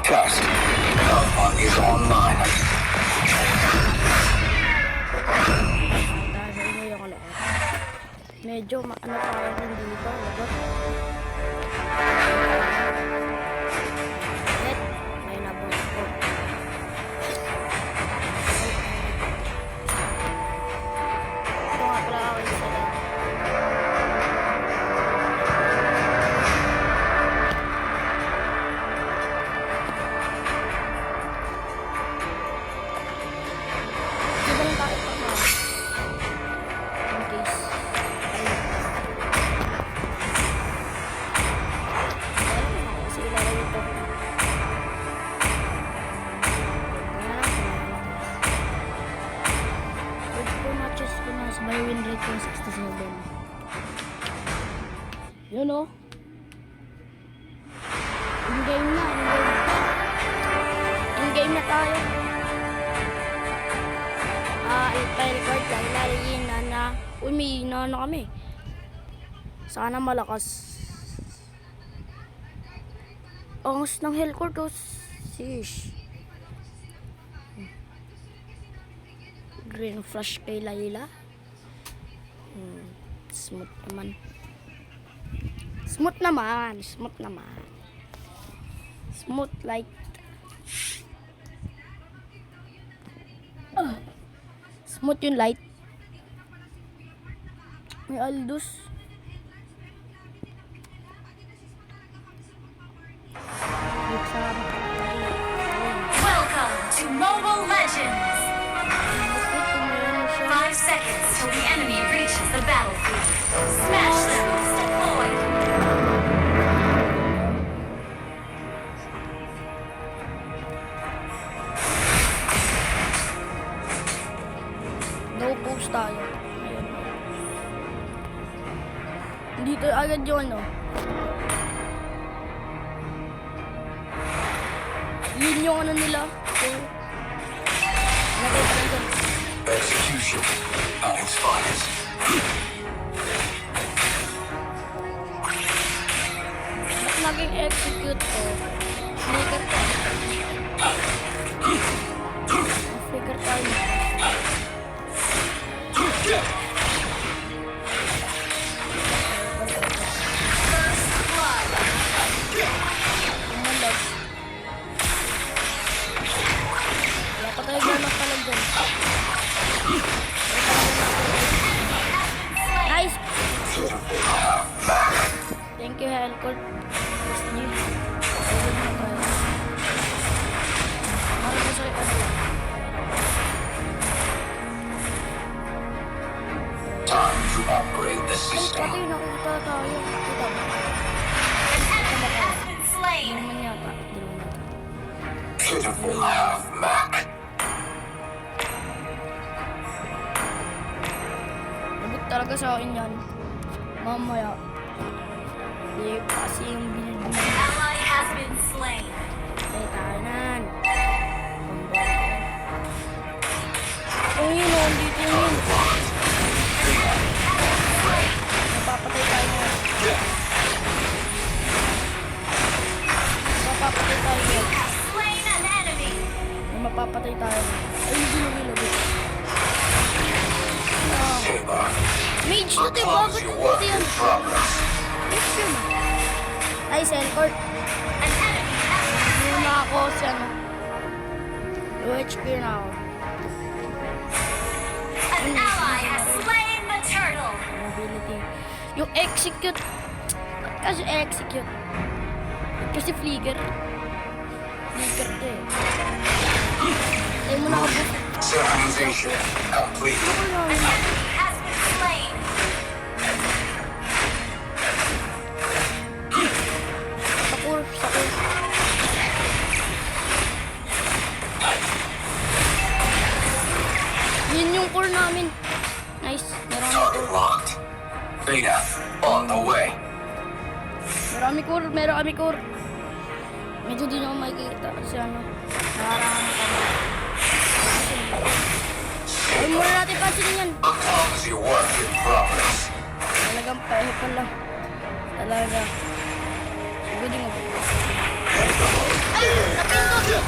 test. Alpha is online. Dahil sa inyo yung lahat. Medyo maano tayo rin dito. Lagot. May nabot ko. Ito nga pala ako isa lang. Diba lang tayo pa na? In case. Kasi ilalagay ito. Matches ko na sa may win rate yung 67. Yun o. In-game na. In-game na tayo. Ipa-record lang. Lalagyan na umihina na kami. Sana malakas. Angas ng Hellcore to. Sheesh. Green flash kay Layla. Smooth naman. Smooth naman. Smooth naman. Smooth like. Smooth yung light. May Aldous. Welcome to Mobile Legends! 5 seconds till the enemy reaches the battlefield. Smash them! Deploy! No post tayo. Ayun. Dito agad yung ano. Yun yung ano nila. Execution at its finest. Ba't naging execute ko? Flicker tayo. Flicker tayo. Umalag. Wala pa tayo ganang palag dyan. Nice! Thank you, Hellcore. Gusto niyo. Para ko sa'yo ano lang. Time to upgrade the Ay, system. pati nakita tayo. Kita ba? An enemy has been slain! Naman yata. Hindi naman yata. Pitiful half-Mac. Labot talaga sa akin yan. Mamaya. Hindi kasi yung build mo. Ally has been slain! Ay, tahanan. Kung yun o, dito yun. Napapatay tayo ngayon. Napapatay tayo ngayon. Has slain an enemy! May mapapatay tayo. Ay, hindi lumilabot. Saber, Mage na tayo, close bakit your nandito work yan? in progress. Mage yun. Ay, Selcourt. An enemy has been Hindi slain! na ako si ano. Low HP na ako. An ally has slain the turtle! Ability. Yung execute. Ba't kasi execute? Ba't kasi flicker? Flicker to eh. Tayo mo na ako buff. Synchronization complete. Ano An yun? enemy has been slain! Sakur, sakur. Yun yung core namin. Nice. Marami Target core. locked. Beta on the way. Marami core. Marami core. Medyo di na ako makikita kasi ano. Nakarangan kami. Ay, muna natin pansinin yan. A clumsy work in progress. Talagang pahe pa lang. Talaga. Siguro di mo. Ay! Napit! pindot!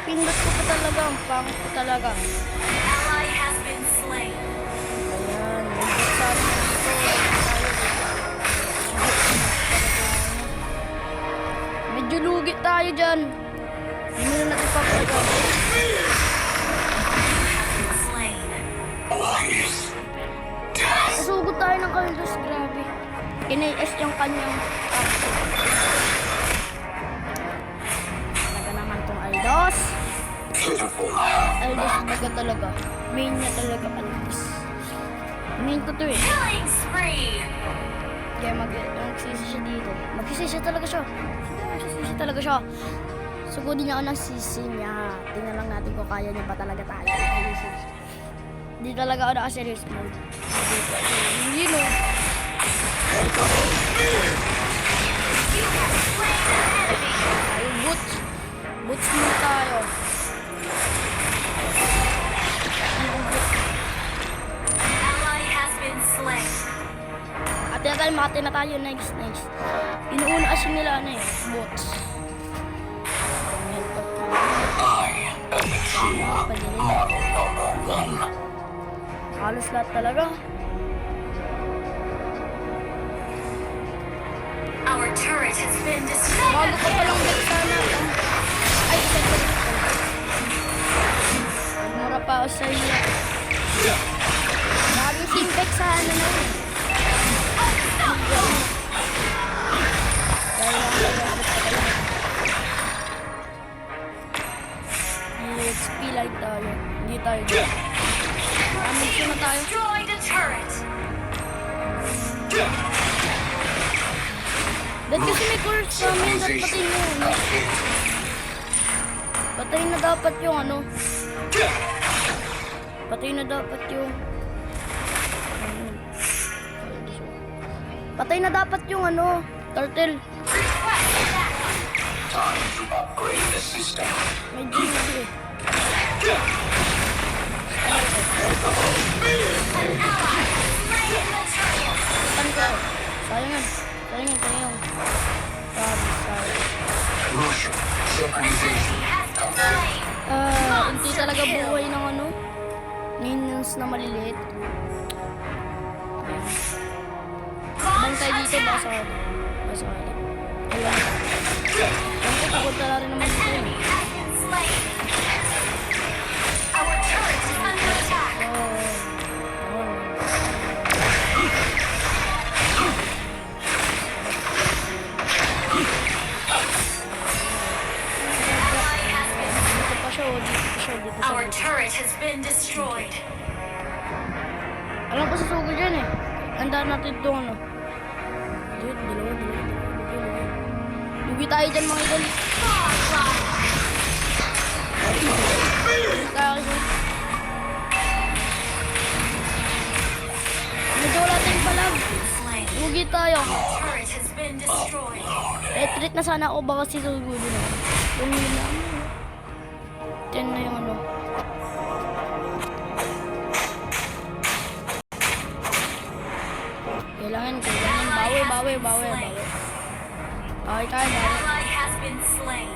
Pindot ko pa talaga. Ang pangit ko talaga. Ally has been slain. Ayan. Pindot sa akin dito. Medyo lugi tayo dyan. Hindi na natin papalaga. Slain. Please. Death. Nasugot tayo ng Kaldos. Grabe. Ina-S yung kanyang capsule. Talaga naman tong Aldos. Pitiful. Aldos baga talaga. Main niya talaga Aldos. Main ko to eh. Killing spree. Kaya magsisi siya dito. Magsisi siya talaga siya. Magsisi talaga siya. Sugodin niya ako ng sisi niya. Tingnan lang natin kung kaya niya ba talaga tayo. Hindi talaga ako naka-serious mode. Hindi no. You have slain an enemy. Tayo boots. Boots muna tayo. Ally has been slain. At yan tayo, mati na tayo. Next. Inuuna kasi nila na eh. Boots. I am the true model number 1. Halos lahat talaga. Our turret has been Bago destroyed. ko palang bet sana. Ay, isa ko. Mura pa ako sa iyo. Bago simpek sana na. XP like tayo. Hindi tayo dyan. Damage na tayo. Destroyed a turret. Dahil kasi may course namin. Dapat patay mo. Patay na dapat yung ano. Patay na dapat yung... Patay na dapat yung ano. Turtle. Request backup. Time to upgrade the system. May GG eh. An ally has slain the turtle. Saan ko? Sayang. Sayang. Motion synchronization Has been complete. slain. Hindi talaga buhay ng ano. Minions na maliliit. Bantay Launch dito ba sa attack. kali? Alam. Ang takot na rin naman dito. Enemy has been slain. Our turret is under attack. Ally has been Dito pa siya. Dito pa Our siya. turret has been destroyed. Alam ko sa sugod yan eh. Handa natin ito ano. Dalawa. Lugi tayo dyan mga idol. Onslaught. Lugi tayo kasi. Medyo wala tayong palag. Slain. Lugi tayo. Turret has been destroyed. Retreat na sana ako baka si sugod na. Yung nila. 10 na yung ano. Kailangan. Bawi. Bawi tayo. Ally has been slain.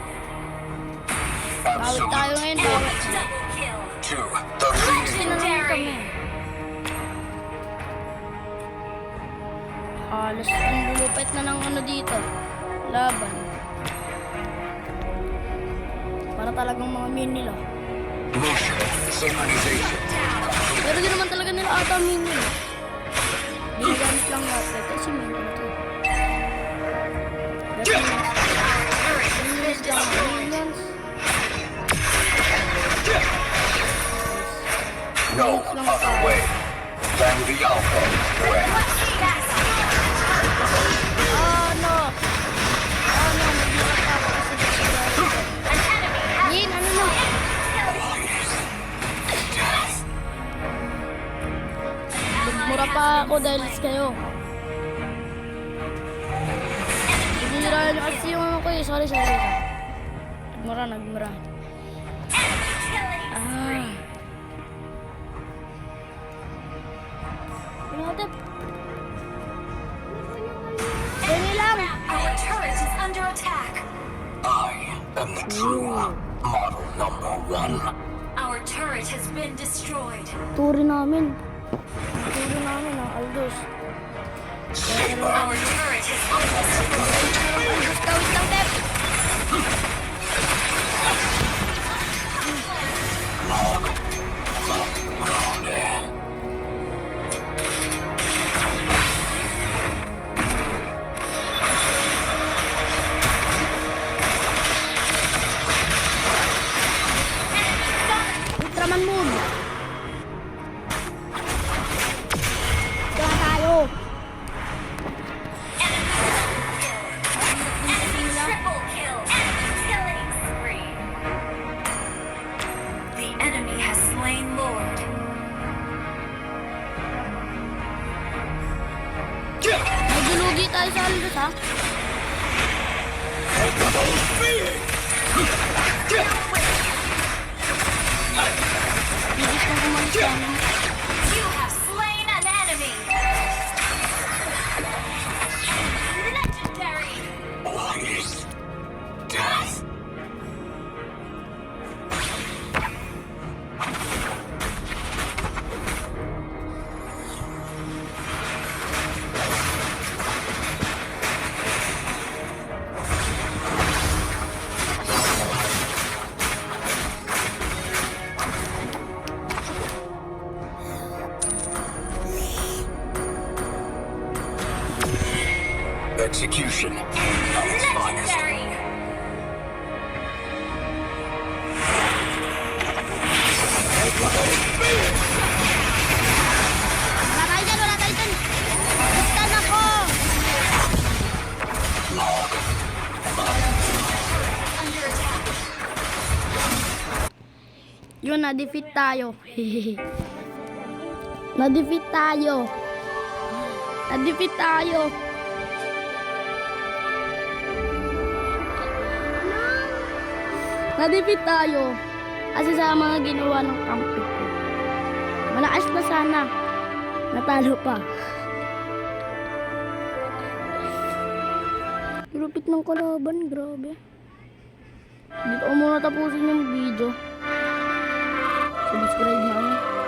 Bawi tayo ngayon. Bawi. Double kill. To the leading. Tinanong kami. Halos ang lulupit na ng ano dito. Laban. Para talagang mga main nila. Motion synchronization. Pero di naman talaga nila ata main nila. Ginagamit lang natin. Kasi main ko na to. Minions lang. Minions. No other way than the Alpha way. Ano? Nagmura pa ako kasi dito. An enemy has Yin, ano na? Nagmura pa ako dahil kayo. Binira nyo kasi yung ano ko eh. Sorry. Nagmura. Ah. Pinatip. Dali lang. Our turret is under attack. I am the true model number one. Our turret has been destroyed. Turi namin. Turi namin ang Aldos. Our turret has been destroyed. Aldos ka, wait lang, Pep. Ultraman move. Kaya tayo. Triple kill. Enemy killing spree. The enemy has slain Lord. Nagulugi tayo sa Aldos, ha? Bigis na kumalis ka na. You have slain an enemy. Legendary. Death. Execution. At its finest. Legendary. Wala tayo dyan, wala tayo dyan. Basta na ko. Under attack. Yun, na-defeat tayo. Na-defeat tayo. Na-defeat tayo. Na-defeat tayo. Kasi sa mga ginawa ng kampi ko. Malakas na sana. Natalo pa. Lupit ng kalaban, grabe. Dito ko muna tapusin yung video. Subscribe na kayo.